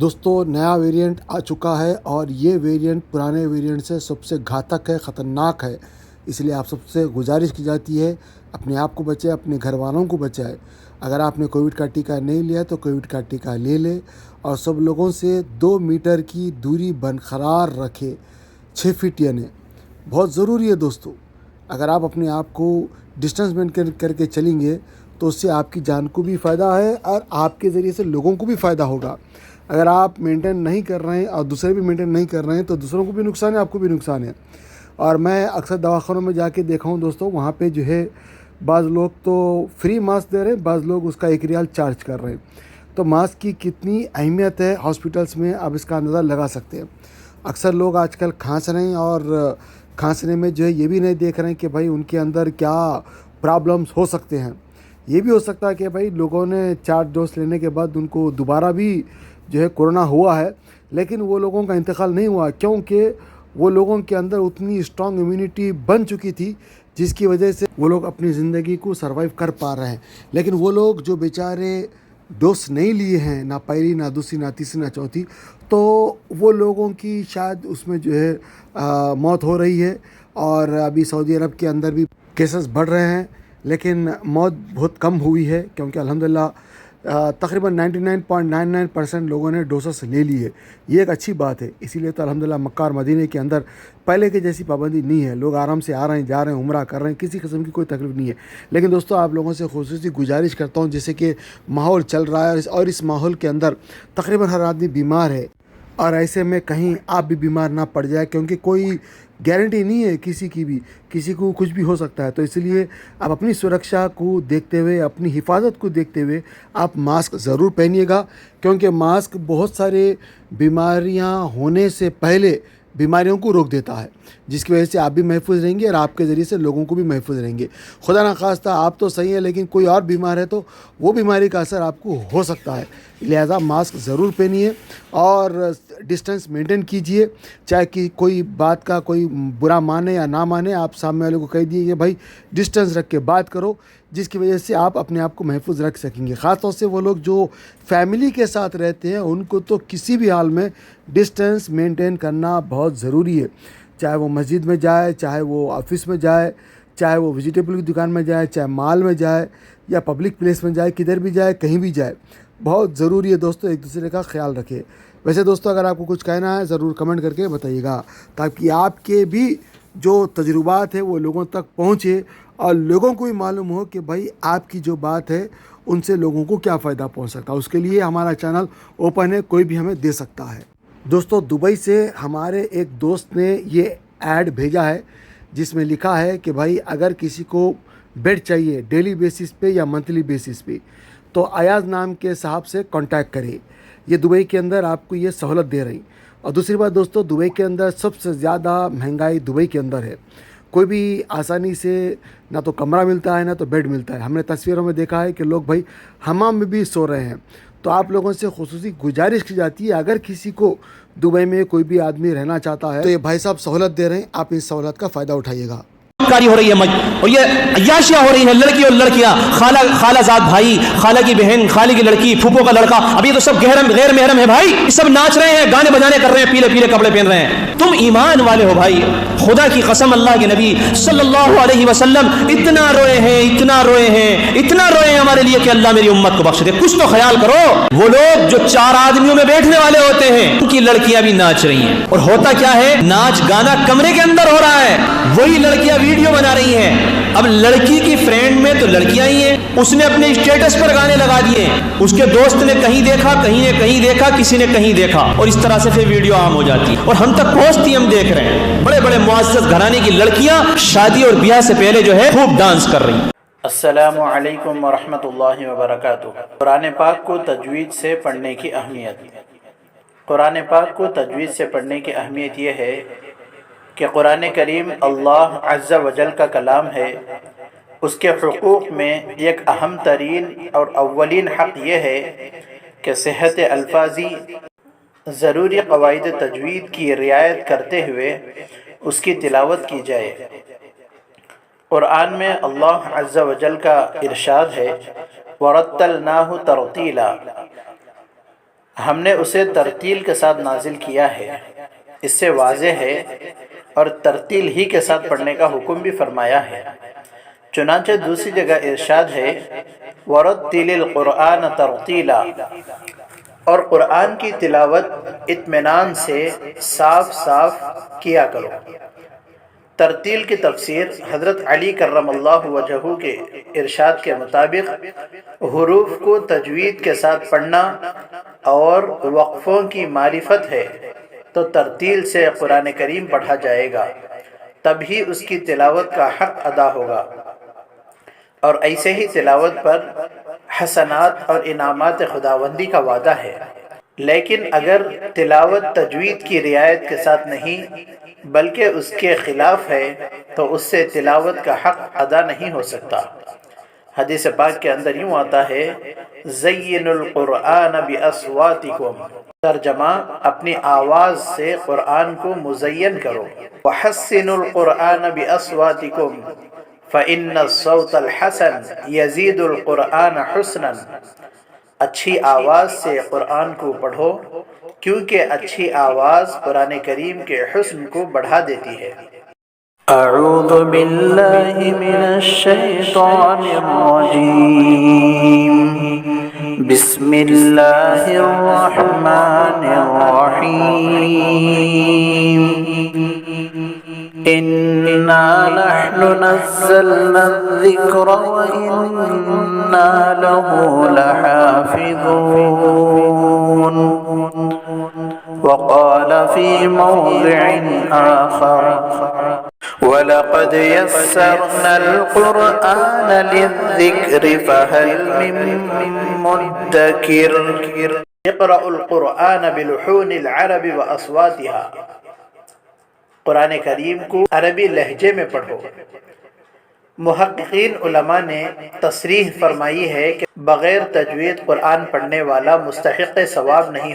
دوستو نیا ویریئنٹ آ چکا ہے اور یہ ویریئنٹ پرانے ویریئنٹ سے سب سے گھاتک ہے، خطرناک ہے۔ اس لیے آپ سب سے گزارش کی جاتی ہے اپنے آپ کو بچائے، اپنے گھر والوں کو بچائے۔ اگر آپ نے کووڈ کا ٹیکہ نہیں لیا تو کووڈ کا ٹیکہ لے لے اور سب لوگوں سے 2 میٹر کی دوری برقرار رکھے، 6 فٹ یعنی بہت ضروری ہے دوستو۔ اگر آپ اپنے آپ کو ڈسٹنس مینٹین کر کے چلیں گے تو اس سے آپ کی جان کو بھی فائدہ ہے اور آپ کے ذریعے سے لوگوں کو بھی فائدہ ہوگا۔ اگر آپ مینٹین نہیں کر رہے ہیں اور دوسرے بھی مینٹین نہیں کر رہے ہیں تو دوسروں کو بھی نقصان ہے، آپ کو بھی نقصان ہے۔ اور میں اکثر دواخانوں میں جا کے دیکھا ہوں دوستوں، وہاں پہ جو ہے بعض لوگ تو فری ماسک دے رہے ہیں، بعض لوگ اس کا 1 ریال چارج کر رہے ہیں۔ تو ماسک کی کتنی اہمیت ہے ہاسپٹلس میں آپ اس کا اندازہ لگا سکتے ہیں۔ اکثر لوگ آج کل کھانس رہے ہیں اور کھانسنے میں جو ہے یہ بھی نہیں دیکھ رہے ہیں کہ بھائی ان کے اندر کیا پرابلمس ہو سکتے ہیں۔ یہ بھی ہو سکتا ہے کہ بھائی لوگوں نے 4 ڈوز لینے کے بعد ان کو دوبارہ بھی جو ہے کورونا ہوا ہے، لیکن وہ لوگوں کا انتقال نہیں ہوا کیونکہ وہ لوگوں کے اندر اتنی اسٹرانگ امیونٹی بن چکی تھی جس کی وجہ سے وہ لوگ اپنی زندگی کو سروائیو کر پا رہے ہیں۔ لیکن وہ لوگ جو بیچارے ڈوز نہیں لیے ہیں، نہ پہلی نہ دوسری نہ تیسری نہ چوتھی، تو وہ لوگوں کی شاید اس میں جو ہے موت ہو رہی ہے۔ اور ابھی سعودی عرب کے اندر بھی کیسز بڑھ رہے ہیں، لیکن موت بہت کم ہوئی ہے کیونکہ الحمدللہ تقریباً 99.99% لوگوں نے ڈوسس لے لی ہے۔ یہ ایک اچھی بات ہے، اسی لیے تو الحمدللہ مکہ اور مدینہ کے اندر پہلے کے جیسی پابندی نہیں ہے، لوگ آرام سے آ رہے ہیں، جا رہے ہیں، عمرہ کر رہے ہیں، کسی قسم کی کوئی تکلیف نہیں ہے۔ لیکن دوستو آپ لوگوں سے خصوصی گزارش کرتا ہوں، جیسے کہ ماحول چل رہا ہے اور اس ماحول کے اندر تقریباً ہر آدمی بیمار ہے، اور ایسے میں کہیں آپ بھی بیمار نہ پڑ جائے کیونکہ کوئی گارنٹی نہیں ہے کسی کی بھی، کسی کو کچھ بھی ہو سکتا ہے۔ تو اس لیے آپ اپنی سرکشا کو دیکھتے ہوئے، اپنی حفاظت کو دیکھتے ہوئے آپ ماسک ضرور پہنیے گا، کیونکہ ماسک بہت سارے بیماریاں ہونے سے پہلے بیماریوں کو روک دیتا ہے، جس کی وجہ سے آپ بھی محفوظ رہیں گے اور آپ کے ذریعے سے لوگوں کو بھی محفوظ رہیں گے۔ خدا نخواستہ آپ تو صحیح ہے لیکن کوئی اور بیمار ہے تو وہ بیماری کا اثر آپ کو ہو سکتا ہے، لہذا ماسک ضرور پہنیے اور ڈسٹنس مینٹین کیجئے۔ چاہے کہ کوئی بات کا کوئی برا مانے یا نہ مانے، آپ سامنے والے کو کہہ دیجیے کہ بھائی ڈسٹنس رکھ کے بات کرو، جس کی وجہ سے آپ اپنے آپ کو محفوظ رکھ سکیں گے۔ خاص طور سے وہ لوگ جو فیملی کے ساتھ رہتے ہیں ان کو تو کسی بھی حال میں ڈسٹنس مینٹین کرنا بہت ضروری ہے، چاہے وہ مسجد میں جائے، چاہے وہ آفس میں جائے، چاہے وہ ویجیٹیبل کی دکان میں جائے، چاہے مال میں جائے یا پبلک پلیس میں جائے، کدھر بھی جائے، کہیں بھی جائے، بہت ضروری ہے دوستو ایک دوسرے کا خیال رکھے۔ ویسے دوستو اگر آپ کو کچھ کہنا ہے ضرور کمنٹ کر کے بتائیے گا، تاکہ آپ کے بھی جو تجربات ہیں وہ لوگوں تک پہنچے اور لوگوں کو بھی معلوم ہو کہ بھائی آپ کی جو بات ہے ان سے لوگوں کو کیا فائدہ پہنچ سکتا ہے۔ اس کے لیے ہمارا چینل اوپن ہے، کوئی بھی ہمیں دے سکتا ہے۔ دوستو دبئی سے ہمارے ایک دوست نے یہ ایڈ بھیجا ہے جس میں لکھا ہے کہ بھائی اگر کسی کو بیڈ چاہیے ڈیلی بیسس پہ یا منتھلی بیسس پہ تو ایاز نام کے صاحب سے کانٹیکٹ کرے۔ یہ دبئی کے اندر آپ کو یہ سہولت دے رہی۔ اور دوسری بات دوستو، دبئی کے اندر سب سے زیادہ مہنگائی دبئی کے اندر ہے، کوئی بھی آسانی سے نہ تو کمرہ ملتا ہے نہ تو بیڈ ملتا ہے۔ ہم نے تصویروں میں دیکھا ہے کہ لوگ بھائی حمام میں بھی سو رہے ہیں۔ تو آپ لوگوں سے خصوصی گزارش کی جاتی ہے اگر کسی کو دبئی میں کوئی بھی آدمی رہنا چاہتا ہے تو یہ بھائی صاحب سہولت دے رہے ہیں، آپ اس سہولت کا فائدہ اٹھائیے گا۔ کاری ہو رہی ہے اور یہ عیاشیاں ہو رہی ہیں، لڑکی اور لڑکیاں، خالہ زاد بھائی، خالہ کی بہن، خالے کی لڑکی، پھوپھو کا لڑکا، اب یہ تو سب غیر محرم ہے بھائی، یہ سب ناچ رہے ہیں، گانے بجانے کر رہے ہیں، پیلے پیلے کپڑے پہن رہے ہیں۔ تم ایمان والے ہو بھائی، خدا کی قسم اللہ کے نبی صلی اللہ علیہ وسلم اتنا روئے ہیں، اتنا روئے ہیں، اتنا روئے ہیں ہمارے لیے کہ اللہ میری امت کو بخش دے۔ کچھ تو خیال کرو، وہ لوگ جو 4 آدمیوں میں بیٹھنے والے ہوتے ہیں ان کی لڑکیاں بھی ناچ رہی ہیں، اور ہوتا کیا ہے، ناچ گانا کمرے کے اندر ہو رہا ہے، وہی لڑکیاں ویڈیو بنا رہی ہیں۔ اب لڑکی کی فرینڈ میں تو لڑکیاں ہی ہیں، اس نے اپنے اسٹیٹس پر گانے لگا دیے، اس کے دوست نے کہیں دیکھا، کہیں نے کہیں دیکھا، کسی نے کہیں دیکھا، اور اس طرح سے پھر ویڈیو عام ہو جاتی ہے اور ہم تک پہنچتی، ہم دیکھ رہے ہیں بڑے بڑے معزز گھرانے کی لڑکیاں شادی اور بیاہ سے پہلے جو ہے خوب ڈانس کر رہی ہیں۔ السلام علیکم ورحمۃ اللہ وبرکاتہ۔ قرآن پاک کو تجوید سے پڑھنے کی اہمیت۔ قرآن پاک کو تجوید سے پڑھنے کی اہمیت یہ ہے کہ قرآن کریم اللہ عز و جل کا کلام ہے، اس کے حقوق میں ایک اہم ترین اور اولین حق یہ ہے کہ صحت الفاظی ضروری قواعد تجوید کی رعایت کرتے ہوئے اس کی تلاوت کی جائے۔ قرآن میں اللہ عز و جل کا ارشاد ہے وَرَتَّلْنَاهُ تَرْتِيلًا، ہم نے اسے ترتیل کے ساتھ نازل کیا ہے، اس سے واضح ہے، اور ترتیل ہی کے ساتھ پڑھنے کا حکم بھی فرمایا ہے۔ چنانچہ دوسری جگہ ارشاد ہے وَرَتِّلِ الْقُرْآنَ تَرْتِيلًا، اور قرآن کی تلاوت اطمینان سے صاف صاف کیا کرو۔ ترتیل کی تفسیر حضرت علی کرم اللہ وجہہ کے ارشاد کے مطابق حروف کو تجوید کے ساتھ پڑھنا اور وقفوں کی معرفت ہے، تو ترتیل سے قرآن کریم پڑھا جائے گا، تبھی اس کی تلاوت کا حق ادا ہوگا، اور ایسے ہی تلاوت پر حسنات اور انعامات خداوندی کا وعدہ ہے۔ لیکن اگر تلاوت تجوید کی رعایت کے ساتھ نہیں بلکہ اس کے خلاف ہے تو اس سے تلاوت کا حق ادا نہیں ہو سکتا۔ حدیث پاک کے اندر یوں آتا ہے زینوا القرآن باصواتکم، ترجمہ اپنی آواز سے قرآن کو مزین کرو۔ وحسنوا القرآن باصواتکم فإن الصوت الحسن یزید القرآن حسنا، اچھی آواز سے قرآن کو پڑھو کیونکہ اچھی آواز قرآن کریم کے حسن کو بڑھا دیتی ہے۔ اعوذ باللہ من الشیطان الرجیم، بسم اللہ الرحمن الرحیم، انا نحن نزلنا الذکر وإنا له لحافظون۔ وقال في موضع آخر وَلَقَدْ يَسَّرْنَا الْقُرْآنَ لِلذِّكْرِ فَهَلْ مِن مُّدَّكِرٍ۔ اقرأ القرآن بلحون العرب وأصواتها، قرآن کریم کو عربی لہجے میں پڑھو۔ محققین علماء نے تصریح فرمائی ہے کہ بغیر تجوید قرآن پڑھنے والا مستحق ثواب نہیں